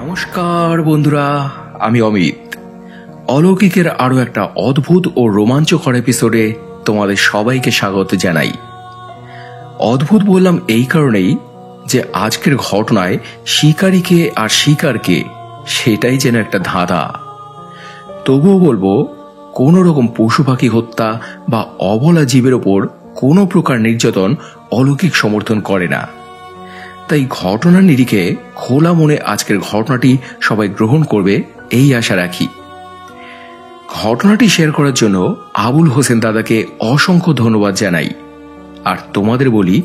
নমস্কার বন্ধুরা, আমি অমিত। অলৌকিকের আরো একটা অদ্ভুত ও রোমাঞ্চকর এপিসোডে তোমাদের সবাইকে স্বাগত জানাই। অদ্ভুত বললাম এই কারণেই যে আজকের ঘটনায় শিকারীকে আর শিকারকে সেটাই যেন একটা ধাঁধা। তবুও বলবো, কোনো রকম পশু পাখি হত্যা বা অবলা জীবের ওপর কোনো প্রকার নির্যাতন অলৌকিক সমর্থন করে না। তাই ঘটনার নিরিখে খোলা মনে আজকের ঘটনাটি সবাই গ্রহণ করবে এই আশা রাখি। ঘটনাটি শেয়ার করার জন্য আবুল হোসেন দাদাকে অসংখ্য ধন্যবাদ জানাই। আর তোমাদের বলি,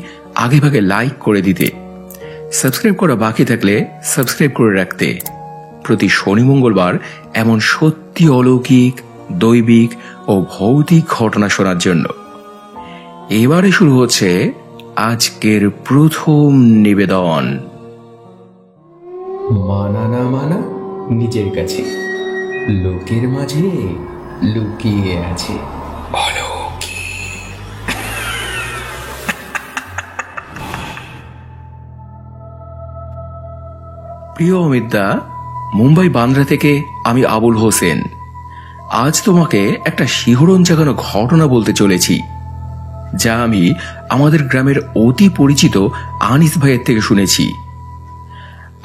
আগে ভাগে লাইক করে দিতে, সাবস্ক্রাইব করা বাকি থাকলে সাবস্ক্রাইব করে রাখতে। প্রতি শনি মঙ্গলবার এমন সত্যি অলৌকিক, দৈবিক ও ভৌতিক ঘটনা শোনার জন্য এবারে শুরু হচ্ছে আজকের প্রথম নিবেদন। মানা না মানা নিজের কাছে, লোকের মাঝে লুকিয়ে আছে প্রিয় অমিতদা, মুম্বাই বান্দ্রা থেকে আমি আবুল হোসেন। আজ তোমাকে একটা শিহরণ জাগানো ঘটনা বলতে চলেছি, যা আমি আমাদের গ্রামের অতি পরিচিত আনিস ভাইয়ের থেকে শুনেছি।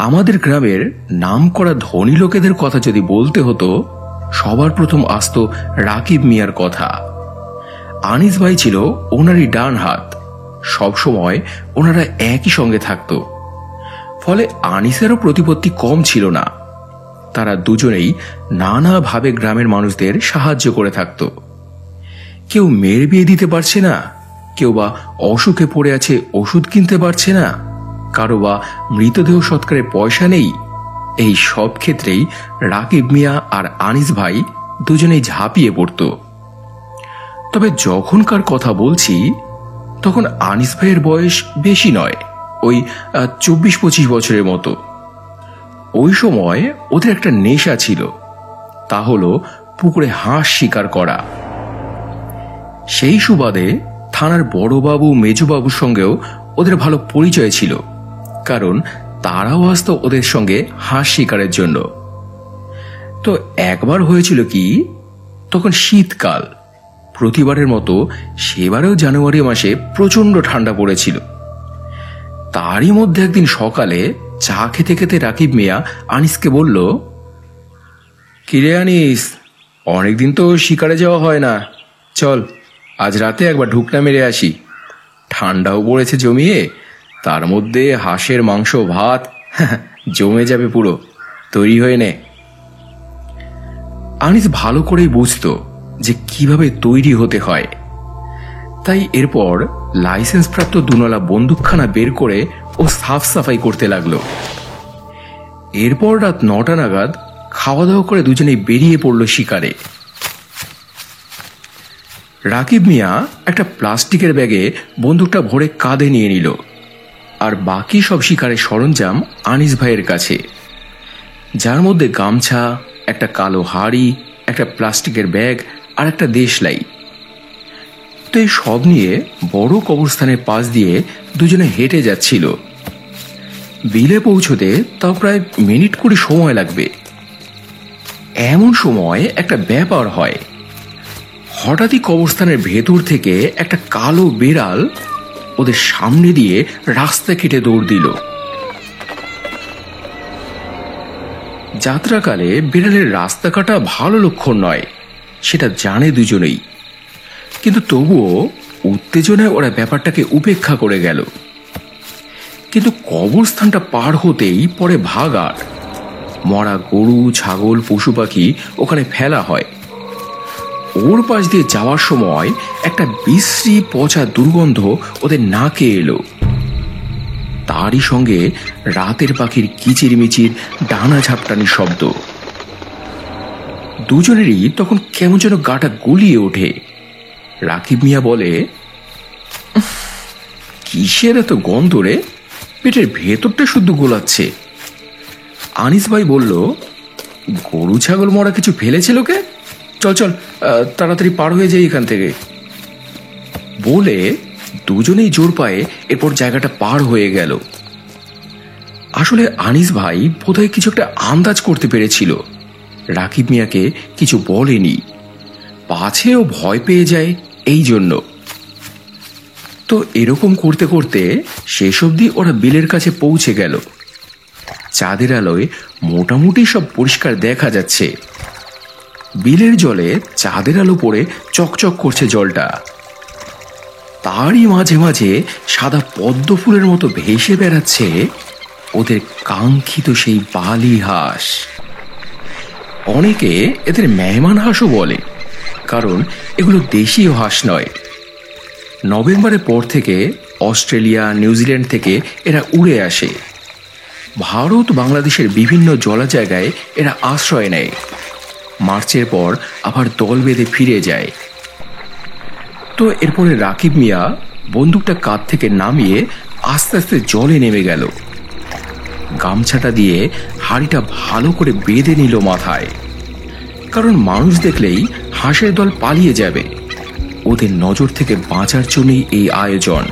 আমাদের গ্রামের নামকরা ধনী লোকেদের কথা যদি বলতে হতো, সবার প্রথম আসতো রাকিব মিয়ার কথা। আনিস ভাই ছিল ওনারই ডান হাত। সবসময় ওনারা একই সঙ্গে থাকতো, ফলে আনিসেরও প্রতিপত্তি কম ছিল না। তারা দুজনেই নানাভাবে গ্রামের মানুষদের সাহায্য করে থাকতো। কেউ মেয়ের বিয়ে দিতে পারছে না, কেউ বা অসুখে পড়ে আছে ওষুধ কিনতে পারছে না, কারো বা মৃতদেহ সৎকারে পয়সা নেই। এই সব ক্ষেত্রেই রাকিব মিয়া আর আনিস ভাই দুজনেই ঝাঁপিয়ে পড়ত। তবে যখনকার কথা বলছি, তখন আনিস ভাইয়ের বয়স বেশি নয়, ওই 24-25 বছরের মতো। ওই সময় ওদের একটা নেশা ছিল, তা হলো পুকুরে হাঁস শিকার করা। সেই সুবাদে থানার বড়বাবু মেজবাবুর সঙ্গেও ওদের ভালো পরিচয় ছিল, কারণ তারাও আসতো ওদের সঙ্গে হাঁস শিকারের জন্য। তো একবার হয়েছিল কি, তখন শীতকাল, প্রতিবারের মতো সেবারেও জানুয়ারি মাসে প্রচন্ড ঠান্ডা পড়েছিল। তারই মধ্যে একদিন সকালে চা খেতে খেতে রাকিব মিয়া আনিসকে বলল, কিরে আনিস, অনেকদিন তো শিকারে যাওয়া হয় না, চল আজ রাতে একবার ঢুকনা মেরে আসি। ঠান্ডাও পড়েছে জমিয়ে, তার মধ্যে হাঁসের মাংস ভাত জমে যাবে পুরো, তৈরি হয়ে নে। আনিস ভালো করেই বুঝতো যে কিভাবে তৈরি হতে হয়, তাই এরপর লাইসেন্স প্রাপ্ত দুনলা বন্দুকখানা বের করে ও সাফ সাফাই করতে লাগলো। এরপর রাত 9টা নাগাদ খাওয়া দাওয়া করে দুজনেই বেরিয়ে পড়ল শিকারে। রাকিব মিয়া একটা প্লাস্টিকের ব্যাগে বন্দুকটা ভরে কাঁধে নিয়ে নিল, আর বাকি সব শিকারের সরঞ্জাম আনিস ভাইয়ের কাছে, যার মধ্যে গামছা, একটা কালো হাড়ি, একটা প্লাস্টিকের ব্যাগ আর একটা দেশলাই। তো এই সব নিয়ে বড় কবরস্থানের পাশ দিয়ে দুজনে হেঁটে যাচ্ছিল। বিলে পৌঁছতে তাও প্রায় মিনিট 20 সময় লাগবে। এমন সময় একটা ব্যাপার হয়। হঠাৎই কবরস্থানের ভেতর থেকে একটা কালো বিড়াল ওদের সামনে দিয়ে রাস্তা কেটে দৌড় দিল। যাত্রাকালে বিড়ালের রাস্তা কাটা ভালো লক্ষণ নয়, সেটা জানে দুজনেই, কিন্তু তবুও উত্তেজনায় ওরা ব্যাপারটাকে উপেক্ষা করে গেল। কিন্তু কবরস্থানটা পার হতেই পরে ভাগাড়। মরা গরু, ছাগল, পশু পাখি ওখানে ফেলা হয়। ওর পাশ দিয়ে যাওয়ার সময় একটা বিশ্রী পচা দুর্গন্ধ ওদের নাকে এলো। তারই সঙ্গে রাতের পাখির কিচিরমিচির, ডানা ঝাপটানির শব্দ। দুজনেরই তখন কেমন যেন গাটা গুলিয়ে ওঠে। রাকিব মিয়া বলে, কিসের এত গন্ধ রে, পেটের ভেতরটা শুদ্ধ গোলাচ্ছে। আনিস ভাই বলল, গরু ছাগল মরা কিছু ফেলেছিল কে, চল চল তাড়াতাড়ি পার হয়ে যাই এখান থেকে। বলে দুজনেই জোর পায়ে এরপর জায়গাটা পার হয়ে গেল। আসলে আনিস ভাই বোধহয় কিছু একটা আন্দাজ করতে পেরেছিল রাকিব মিয়াকে কিছু বলেনি, পাছেও ভয় পেয়ে যায় এই জন্য। তো এরকম করতে করতে শেষ অবধি ওরা বিলের কাছে পৌঁছে গেল। চাঁদের আলোয় মোটামুটি সব পরিষ্কার দেখা যাচ্ছে। বিলের জলে চাঁদের আলো পড়ে চকচক করছে জলটা। তারই মাঝে মাঝে সাদা পদ্ম ফুলের মতো ভেসে বেড়াচ্ছে ওদের কাঙ্ক্ষিত সেই বালি হাঁস। অনেকে এদের মেহমান হাঁসও বলে, কারণ এগুলো দেশীয় হাঁস নয়। নভেম্বরের পর থেকে অস্ট্রেলিয়া, নিউজিল্যান্ড থেকে এরা উড়ে আসে। ভারত, বাংলাদেশের বিভিন্ন জলা জায়গায় এরা আশ্রয় নেয়। মার্চের পর আবার দল বেঁধে ফিরে যায়। তো এরপরে রাকিব মিয়া বন্দুকটা কাঁধ থেকে নামিয়ে আস্তে আস্তে জলে নেমে গেল। গামছাটা দিয়ে হাড়িটা ভালো করে বেঁধে নিল মাথায়, কারণ মানুষ দেখলেই হাঁসের দল পালিয়ে যাবে। ওদের নজর থেকে বাঁচার জন্যই এই আয়োজন।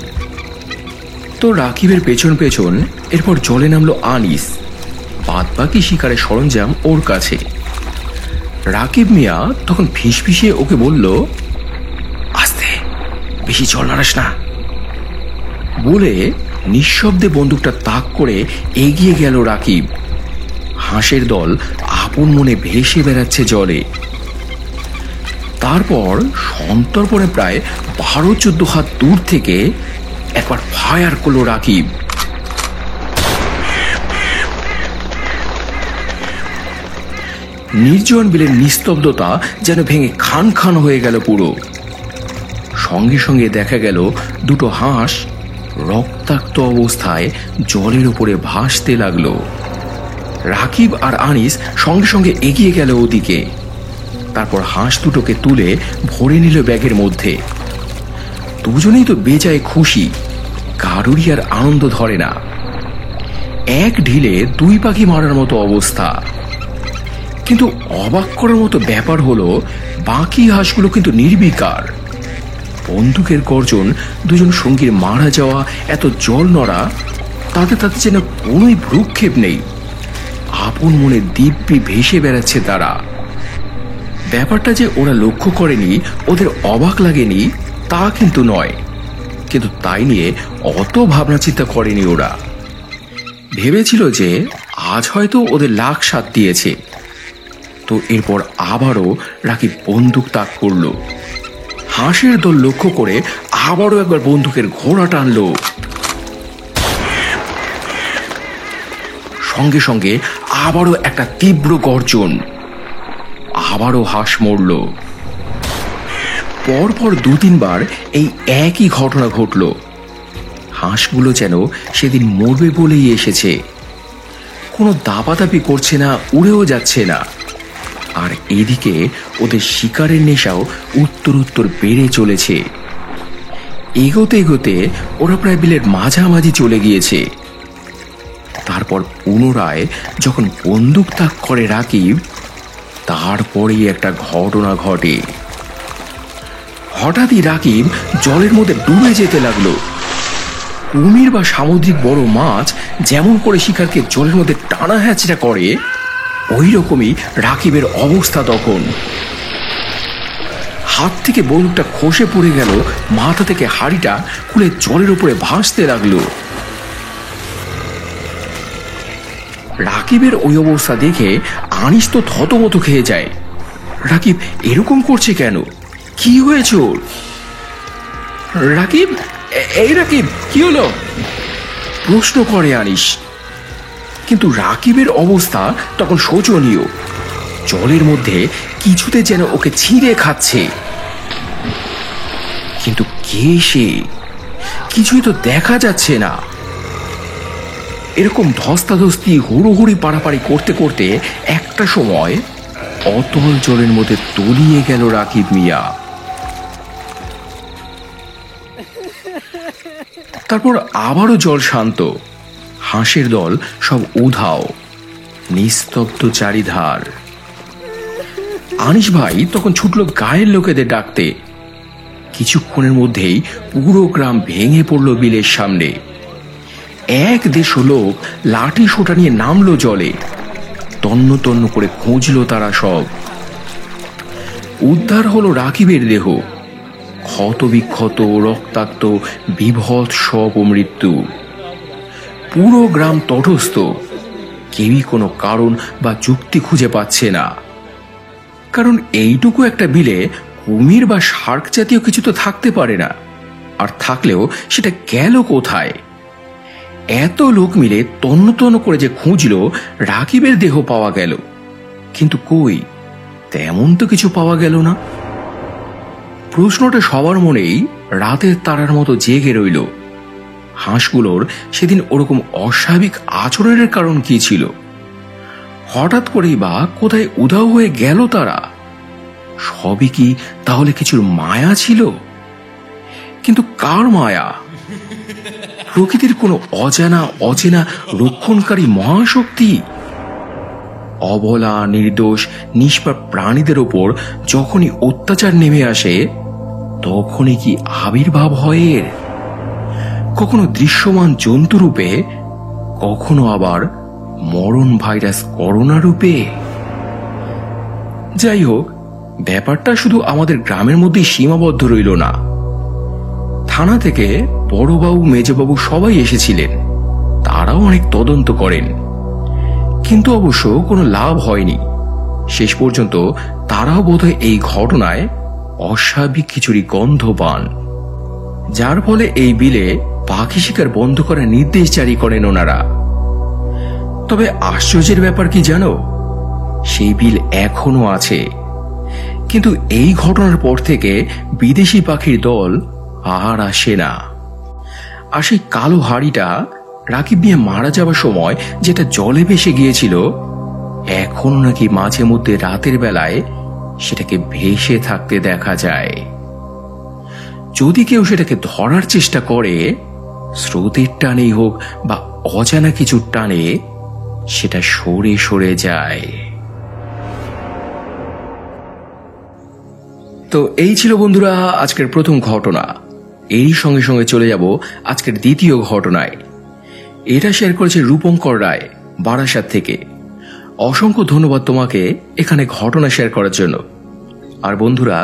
তো রাকিবের পেছন পেছন এরপর জলে নামলো আনিস। বাদ বাকি শিকারের সরঞ্জাম ওর কাছে। রাকিব মিয়া তখন ফিসফিসিয়ে ওকে বলল, আস্তে, বেশি জল নাড়াস না বলে নিঃশব্দে বন্দুকটা তাক করে এগিয়ে গেল রাকিব। হাঁসের দল আপন মনে ভেসে বেড়াচ্ছে জলে। তারপর সন্তর্পণে প্রায় 12-14 হাত দূর থেকে একবার ফায়ার করলো রাকিব। নির্জন বিলের নিস্তব্ধতা যেন ভেঙে খান খান হয়ে গেল পুরো। সঙ্গে সঙ্গে দেখা গেল দুটো হাঁস রক্তাক্ত অবস্থায় জলের উপরে ভাসতে লাগলো। রাকিব আর আনিস সঙ্গে সঙ্গে এগিয়ে গেল ওদিকে। তারপর হাঁস দুটোকে তুলে ভরে নিল ব্যাগের মধ্যে। দুজনেই তো বেজায় খুশি, কারুরই আর আনন্দ ধরে না। এক ঢিলে 2 পাখি মারার মতো অবস্থা। কিন্তু অবাক করার মতো ব্যাপার হলো, বাকি হাঁসগুলো কিন্তু নির্বিকার। বন্দুকের গর্জন, দুজন সঙ্গীর মারা যাওয়া, এত জল নড়া, তাতে যেন কোনোই ভ্রুক্ষেপ নেই। আপন মনে দিব্যি ভেসে বেড়াচ্ছে তারা। ব্যাপারটা যে ওরা লক্ষ্য করেনি, ওদের অবাক লাগেনি তা কিন্তু নয়, কিন্তু তাই নিয়ে অত ভাবনা চিন্তা করেনি ওরা। ভেবেছিল যে আজ হয়তো ওদের লাখ সাথ দিয়েছে। তো এরপর আবারও রাকিব বন্দুক তাক করলো। হাঁসের দল লক্ষ্য করে আবারও একবার বন্দুকের ঘোড়া টানলো। সঙ্গে সঙ্গে আবারও একটা তীব্র গর্জন। আবারও হাঁস মরল। পরপর 2-3 বার এই একই ঘটনা ঘটল। হাঁসগুলো যেন সেদিন মরবে বলেই এসেছে। কোনো দাপাদাপি করছে না, উড়েও যাচ্ছে না। আর এদিকে ওদের শিকারের নেশাও উত্তর বেড়ে চলেছে। এগোতে এগোতে ওরা প্রায় বিলের মাঝামাঝি চলে গিয়েছে। তারপর পুনরায় যখন বন্দুক তাক করে রাকিব, তারপরেই একটা ঘটনা ঘটে। হঠাৎই রাকিব জলের মধ্যে ডুবে যেতে লাগলো। কুমির বা সামুদ্রিক বড় মাছ যেমন করে শিকারকে জলের মধ্যে টানা হ্যাচড়া করে, ওই রকমই রাকিবের অবস্থা তখন। হাত থেকে বন্দুকটা খসে পড়ে গেল, মাথা থেকে হাড়িটা খুলে জলের উপরে ভাসতে লাগলো। রাকিবের ওই অবস্থা দেখে আনিস তো থতমত খেয়ে যায়। রাকিব এরকম করছে কেন? কি হয়েছে ওর? রাকিব, এই রাকিব, কি হলো? প্রশ্ন করে আনিস। কিন্তু রাকিবের অবস্থা তখন শোচনীয়। জলের মধ্যে কিছুতে যেন ওকে ছিঁড়ে খাচ্ছে। কিন্তু কে সে? কিছুই তো দেখা যাচ্ছে না। এরকম ধস্তাধস্তি, হুড়োহুড়ি পাড়াপাড়ি করতে করতে একটা সময় অতল জলের মধ্যে তলিয়ে গেল রাকিব মিয়া। তারপর আবারও জল শান্ত। হাঁসের দল সব উধাও, নিস্তব্ধ চারিধার। আনিস ভাই তখন ছুটল গায়ের লোকেদের ডাকতে। কিছুক্ষণের মধ্যেই পুরো গ্রাম ভেঙে পড়ল বিলের সামনে। 100 লোক লাঠি সোটা নিয়ে নামলো জলে। তন্ন তন্ন করে খুঁজলো তারা সব। উদ্ধার হলো রাকিবের দেহ, ক্ষত বিক্ষত, রক্তাক্ত, বিভৎস অপমৃত্যু। পুরো গ্রাম তটস্থ, কেউই কোনো কারণ বা যুক্তি খুঁজে পাচ্ছে না। কারণ এইটুকু একটা বিলে কুমির বা শার্ক জাতীয় কিছু তো থাকতে পারে না, আর থাকলেও সেটা গেল কোথায়? এত লোক মিলে তন্ন তন্ন করে যে খুঁজলো, রাকিবের দেহ পাওয়া গেল, কিন্তু কই তেমন তো কিছু পাওয়া গেল না। প্রশ্নটা সবার মনেই রাতের তারার মতো জেগে রইল। হাঁসগুলোর সেদিন ওরকম অস্বাভাবিক আচরণের কারণ কি ছিল? হঠাৎ করেই বা কোথায় উধাও হয়ে গেল তারা? সবই কি তাহলে কিছুর মায়া ছিল? কিন্তু কার মায়া? প্রকৃতির কোনো অজানা অচেনা রক্ষণকারী মহাশক্তি? অবলা, নির্দোষ, নিষ্পাপ প্রাণীদের ওপর যখনই অত্যাচার নেমে আসে, তখনই কি আবির্ভাব হয় এর? কখনো দৃশ্যমান জন্তু রূপে, কখনো আবার মরণ ভাইরাস করোনা রূপে। যাই হোক, ব্যাপারটা শুধু আমাদের গ্রামের মধ্যেই সীমাবদ্ধ রইল না। থানা থেকে বড়বাবু, মেজবাবু সবাই এসেছিলেন, তারাও অনেক তদন্ত করেন, কিন্তু অবশ্য কোনো লাভ হয়নি। শেষ পর্যন্ত তারাও বোধহয় এই ঘটনায় অস্বাভাবিক কিছুরই গন্ধ পান, যার ফলে এই বিলে পাখি শিকার বন্ধ করার নির্দেশ জারি করেন ওনারা। তবে আশ্চর্যের ব্যাপার কি জানো? সেই বিল এখনো আছে, কিন্তু এই ঘটনার পর থেকে বিদেশি পাখির দল আর আসে না। আর সেই কালো হাড়িটা রাকিব মিয়া মারা যাওয়ার সময় যেটা জলে ভেসে গিয়েছিল, এখন নাকি মাঝে মধ্যে রাতের বেলায় সেটাকে ভেসে থাকতে দেখা যায়। যদি কেউ সেটাকে ধরার চেষ্টা করে, স্রোতের টানেই হোক বা অজানা কিছুর টানে, সেটা সরে সরে যায়। তো এই ছিল বন্ধুরা আজকের প্রথম ঘটনা। এই সঙ্গে সঙ্গে চলে যাব আজকের দ্বিতীয় ঘটনায়। এটা শেয়ার করেছে রূপঙ্কর রায়, বারাসাত থেকে। অসংখ্য ধন্যবাদ তোমাকে এখানে ঘটনা শেয়ার করার জন্য। আর বন্ধুরা,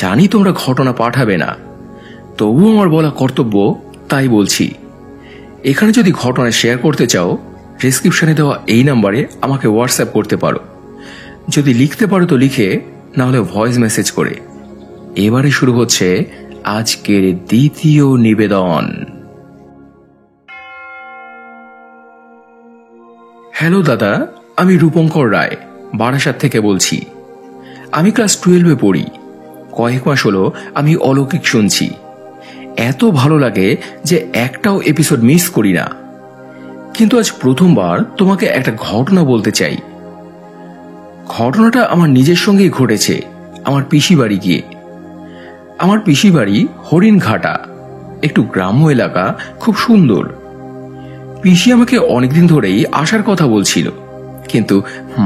জানি তোমরা ঘটনা পাঠাবে না, তবুও আমার বলা কর্তব্য, তাই বলছি। এখানে যদি ঘটনা শেয়ার করতে চাও, ডেসক্রিপশনে দেওয়া এই নাম্বারে আমাকে হোয়াটসঅ্যাপ করতে পারো। যদি লিখতে পারো তো লিখে, না হলে ভয়েস মেসেজ করে। এবারে শুরু হচ্ছে আজকের দ্বিতীয় নিবেদন। হ্যালো দাদা, আমি রূপঙ্কর রায়, বারাসাত থেকে বলছি। আমি ক্লাস 12-এ পড়ি। কয়েক মাস হলো আমি অলৌকিক শুনছি। এত ভালো লাগে যে একটাও এপিসোড মিস করি না। কিন্তু আজ প্রথমবার তোমাকে একটা ঘটনা বলতে চাই। ঘটনাটা আমার নিজের সঙ্গেই ঘটেছে, আমার পিসি বাড়ি গিয়ে। আমার পিসি বাড়ি হরিণঘাটা, একটু গ্রাম্য এলাকা, খুব সুন্দর। পিসি আমাকে অনেকদিন ধরেই আসার কথা বলছিল, কিন্তু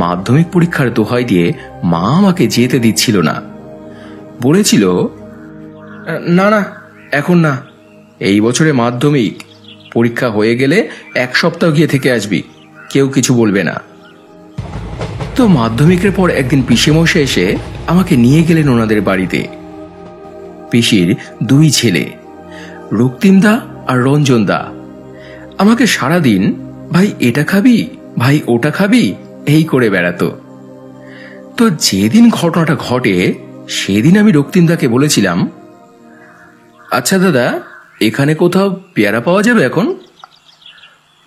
মাধ্যমিক পরীক্ষার দোহাই দিয়ে মা আমাকে যেতে দিচ্ছিল না। বলেছিল, না না এখন না, এই বছরে মাধ্যমিক পরীক্ষা হয়ে গেলে 1 সপ্তাহ গিয়ে থেকে আসবি, কেউ কিছু বলবে না। তো মাধ্যমিকের পর একদিন পিসেমশাই এসে আমাকে নিয়ে গেলেন ওনাদের বাড়িতে। পিসির 2 ছেলে, রক্তিমদা আর রঞ্জনদা, আমাকে সারাদিন ভাই এটা খাবি, ভাই ওটা খাবি, এই করে বেড়াতো। তো যেদিন ঘটনাটা ঘটে, সেদিন আমি রক্তিমদাকে বলেছিলাম, আচ্ছা দাদা, এখানে কোথাও পেয়ারা পাওয়া যাবে এখন?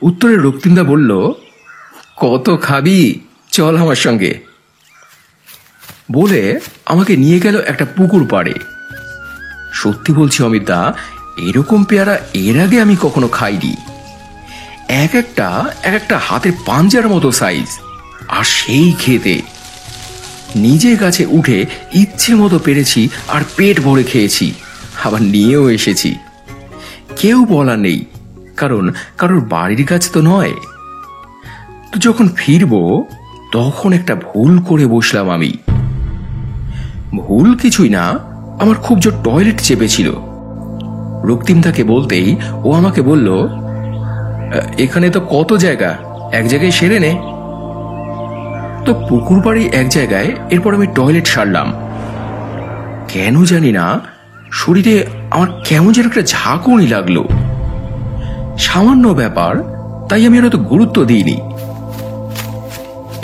উত্তরে রক্তিমদা বলল, কত খাবি, চল আমার সঙ্গে। বলে আমাকে নিয়ে গেল একটা পুকুর পাড়ে। সত্যি বলছি অমিতদা, এরকম পেয়ারা এর আগে আমি কখনো খাইনি। এক একটা হাতের পাঞ্জার মতো সাইজ, আর সেই খেতে। নিজে গাছে উঠে ইচ্ছে মতো পেরেছি, আর পেট ভরে খেয়েছি, আবার নিয়েও এসেছি। কেউ বলার নেই, কারণ কারোর বাড়ির গাছ তো নয়। তো যখন ফিরবো, তখন একটা ভুল করে বসলাম আমি। ভুল কিছুই না, আমার খুব জোর টয়লেট চেপেছিল। রক্তিমদাকে বলতেই ও আমাকে বলল, এখানে তো কত জায়গা, এক জায়গায় সেরে নে। তো পুকুর পাড়ে এক জায়গায়, এরপর আমি টয়লেট সারলাম। কেন জানি না শরীরে আমার কেমন যেন একটা ঝাঁকুনি লাগলো। সামান্য ব্যাপার, তাই আমি আর অত গুরুত্ব দিইনি।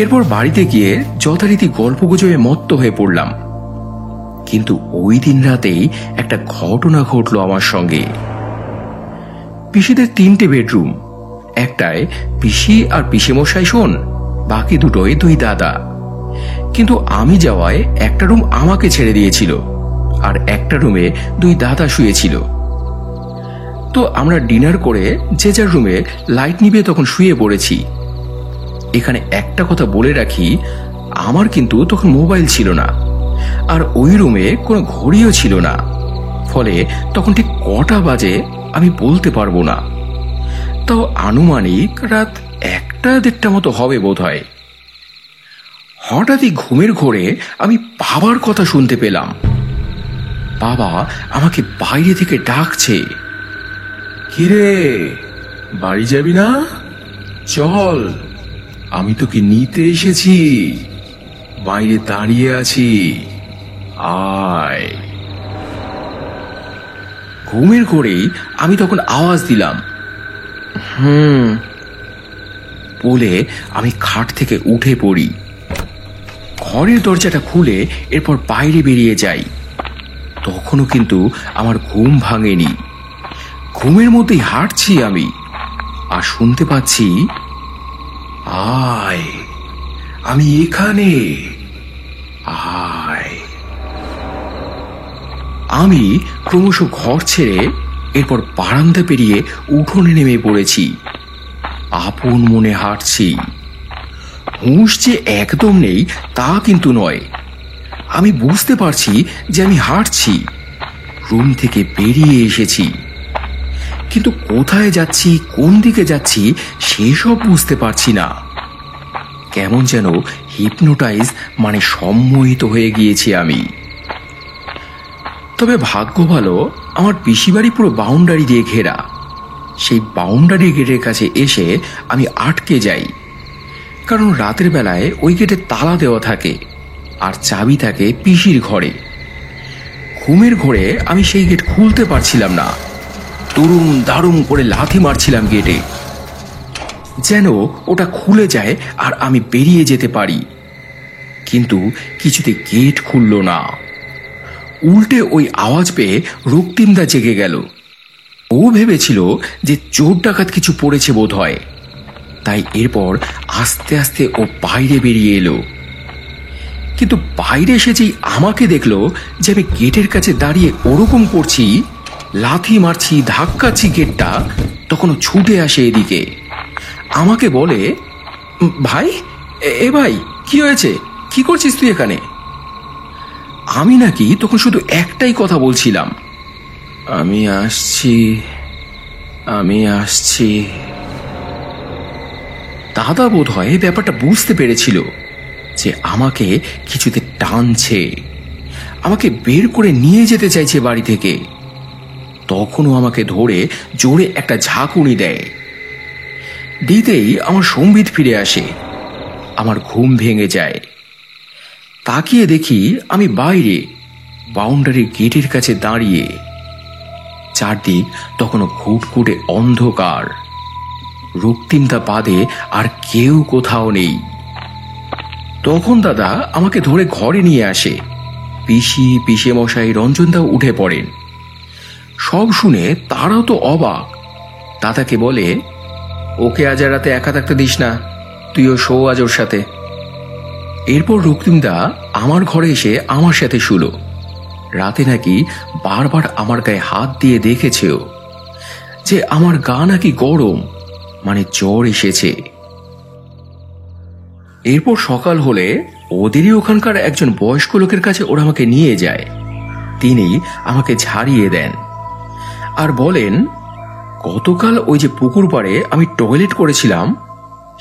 এরপর বাড়িতে গিয়ে যথারীতি গল্প গুজবে মত্ত হয়ে পড়লাম। কিন্তু ওই দিন রাতেই একটা ঘটনা ঘটলো আমার সঙ্গে। পিসিদের 3টে বেডরুম, একটায় পিসি আর পিসেমশাই শোন, বাকি দুটোয় 2 দাদা। কিন্তু আমি যাওয়ায় একটা রুম আমাকে ছেড়ে দিয়েছিল, আর একটা রুমে 2 দাদা শুয়েছিল। তো আমরা ডিনার করে যে যার রুমে লাইট নিভিয়ে তখন শুয়ে পড়েছি। এখানে একটা কথা বলে রাখি, আমার কিন্তু তখন মোবাইল ছিল না, আর ওই রুমে কোনো ঘড়িও ছিল না। ফলে তখন ঠিক কটা বাজে আমি বলতে পারবো না, তাও আনুমানিক রাত 1-1:30 মতো হবে বোধ হয়। হঠাৎই ঘুমের ঘোরে আমি বাবার কথা শুনতে পেলাম। বাবা আমাকে বাইরে থেকে ডাকছে, কিরে বাড়ি যাবি না? চল, আমি তোকে নিতে এসেছি, বাইরে দাঁড়িয়ে আছি, আয়। ঘুমের ঘোরেই আমি তখন আওয়াজ দিলাম, বলে আমি খাট থেকে উঠে পড়ি। ঘরের দরজাটা খুলে এরপর বাইরে বেরিয়ে যাই। তখনও কিন্তু আমার ঘুম ভাঙেনি। ঘুমের মধ্যেই হাঁটছি আমি, আর শুনতে পাচ্ছি, আয়, আমি এখানে, আয়। আমি ক্রমশ ঘর ছেড়ে এরপর বারান্দা পেরিয়ে উঠোনে নেমে পড়েছি। আপন মনে হাঁটছি। হুঁশ যে একদম নেই তা কিন্তু নয়। আমি বুঝতে পারছি যে আমি হাঁটছি, রুম থেকে বেরিয়ে এসেছি, কিন্তু কোথায় যাচ্ছি, কোন দিকে যাচ্ছি সেসব বুঝতে পারছি না। কেমন যেন হিপনোটাইজ মানে সম্মোহিত হয়ে গিয়েছি আমি। তবে ভাগ্য ভালো, আমার পিসিবাড়ি পুরো বাউন্ডারি দিয়ে ঘেরা। সেই বাউন্ডারি গেটের কাছে এসে আমি আটকে যাই, কারণ রাতের বেলায় ওই গেটে তালা দেওয়া থাকে, আর চাবি থাকে পিসির ঘরে। ঘুমের ঘোরে আমি সেই গেট খুলতে পারছিলাম না। তরুণ দারুম করে লাথি মারছিলাম গেটে, যেন ওটা খুলে যায় আর আমি বেরিয়ে যেতে পারি। কিন্তু কিছুতে গেট খুলল না। উল্টে ওই আওয়াজ পেয়ে রক্তিমদা জেগে গেল। ও ভেবেছিল যে চোর ডাকাত কিছু পড়েছে বোধ হয়, তাই এরপর আস্তে আস্তে ও বাইরে বেরিয়ে এলো। কিন্তু বাইরে এসে যেই আমাকে দেখলো যে আমি গেটের কাছে দাঁড়িয়ে ওরকম করছি, লাথি মারছি, ধাক্কাচ্ছি গেটটা, তখন ছুটে আসে এদিকে। আমাকে বলে, ভাই, এ ভাই, কি হয়েছে, কি করছিস তুই এখানে? আমি নাকি তখন শুধু একটাই কথা বলছিলাম, আমি আসছি, আমি আসছি। দাদা বোধ হয় ব্যাপারটা বুঝতে পেরেছিল যে আমাকে কিছুতে টানছে, আমাকে বের করে নিয়ে যেতে চাইছে বাড়ি থেকে। তখনও আমাকে ধরে জোরে একটা ঝাঁকুনি দেয়। দিতেই আমার সম্বিত ফিরে আসে। আমার ঘুম ভেঙে যায়। তাকিয়ে দেখি আমি বাইরে বাউন্ডারির গেটের কাছে দাঁড়িয়ে। চারদিক তখনও ঘুটঘুটে অন্ধকার। রক্তিমদা বাদে আর কেউ কোথাও নেই। তখন দাদা আমাকে ধরে ঘরে নিয়ে আসে। পিসি, পিসেমশাই, রঞ্জনদাও উঠে পড়েন। সব শুনে তারাও তো অবাক। দাদাকে বলে, ওকে আজ রাতে একা থাকতে দিস না, তুইও শো আজ ওর সাথে। এরপর রক্তিমদা আমার ঘরে এসে আমার সাথে শুলো। রাতে নাকি বারবার আমার গায়ে হাত দিয়ে দেখেছেও যে আমার গা নাকি গরম, মানে জ্বর এসেছে। এরপর সকাল হলে ওদেরই ওখানকার একজন বয়স্ক লোকের কাছে ওরা আমাকে নিয়ে যায়। তিনি আমাকে ঝাড়িয়ে দেন আর বলেন, গতকাল ওই যে পুকুর পাড়ে আমি টয়লেট করেছিলাম,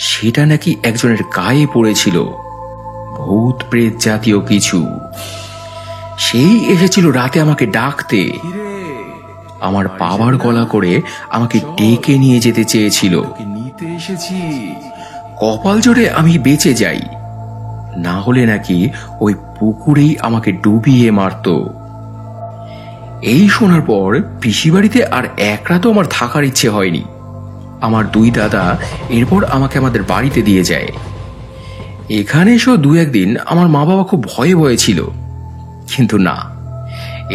সেটা নাকি একজনের গায়ে পড়েছিল, ভূত প্রেত জাতীয় কিছু। সেই এসেছিল রাতে আমাকে ডাকতে। আমার বাবার গলা করে আমাকে ডেকে নিয়ে যেতে চেয়েছিল। নিতে এসেছি। কপাল জোরে আমি বেঁচে যাই, না হলে নাকি ওই পুকুরেই আমাকে ডুবিয়ে মারত। এই শোনার পর পিসি বাড়িতে আর এক রাতও আমার থাকার ইচ্ছে হয়নি। আমার দুই দাদা এরপর আমাকে আমাদের বাড়িতে দিয়ে যায়। এখানে এসেও দু একদিন আমার মা বাবা খুব ভয়ে ভয়ে ছিল, কিন্তু না,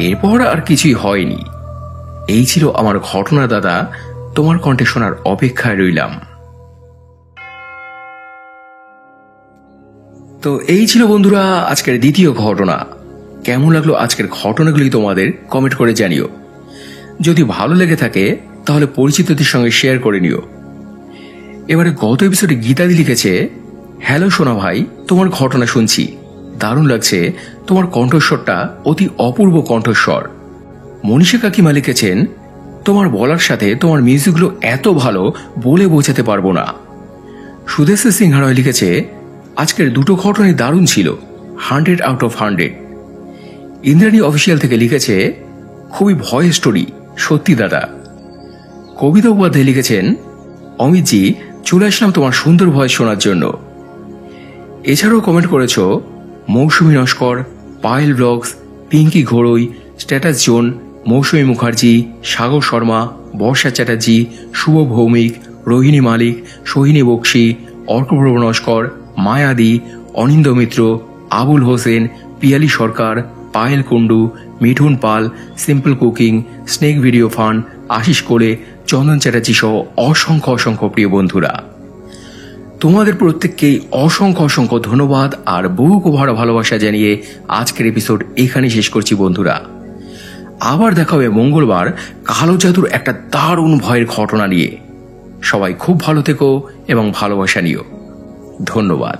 এরপর আর কিছুই হয়নি। এই ছিল আমার ঘটনা দাদা, তোমার কণ্ঠে শোনার অপেক্ষায় রইলাম। তো এই ছিল বন্ধুরা আজকের দ্বিতীয় ঘটনা। কেমন লাগলো আজকের ঘটনাগুলি তোমাদের কমেন্ট করে জানিও। যদি ভালো লেগে থাকে তাহলে পরিচিতদের সঙ্গে শেয়ার করে নিও। এবারে গত এপিসোডে গীতাদি লিখেছে, হ্যালো সোনা ভাই, তোমার ঘটনা শুনছি, দারুণ লাগছে, তোমার কণ্ঠস্বরটা অতি অপূর্ব কণ্ঠস্বর। মনীষা কাকিমা লিখেছেন, তোমার বলার সাথে তোমার মিউজিকগুলো এত ভালো বলে বোঝাতে পারবো না। সুদেশ সিংহারয় লিখেছে, আজকের দুটো ঘটনাই দারুণ ছিল, 100 আউট অফ 100। ইন্দ্রাণী অফিসিয়াল থেকে লিখেছে, খুবই ভয় স্টোরি, সত্যি দাদা। কবিতা উপাধ্যায় লিখেছেন, অমিতজি চলে আসলাম তোমার সুন্দর ভয়েস শোনার জন্য। এছাড়াও কমেন্ট করেছ মৌসুমী নস্কর, পায়েল ব্লগস, পিঙ্কি ঘোড়ই, স্ট্যাটাস জোন, মৌসুমী মুখার্জি, সাগর শর্মা, বর্ষা চ্যাটার্জি, শুভ ভৌমিক, রোহিণী মালিক, সোহিনী বক্সি, অর্কপ্রভ নস্কর, মায়াদি, Anindo Mitra, Abul Hossain, Piyali Sarkar, Payel Kundu, Mithun Pal, simple cooking, snake video fun, Ashis Kole, Chandan Chatterjee সহ অসংখ্য অসংখ্য প্রিয় বন্ধুরা, তোমাদের প্রত্যেককেই অসংখ্য অসংখ্য ধন্যবাদ আর বহু ভরা ভালোবাসা জানিয়ে আজকের এপিসোড এখানে শেষ করছি বন্ধুরা। আবার দেখা হবে মঙ্গলবার কালো জাদুর একটা দারুণ ভয়ের ঘটনা নিয়ে। সবাই খুব ভালো থেকো এবং ভালোবাসা নিও। ধন্যবাদ।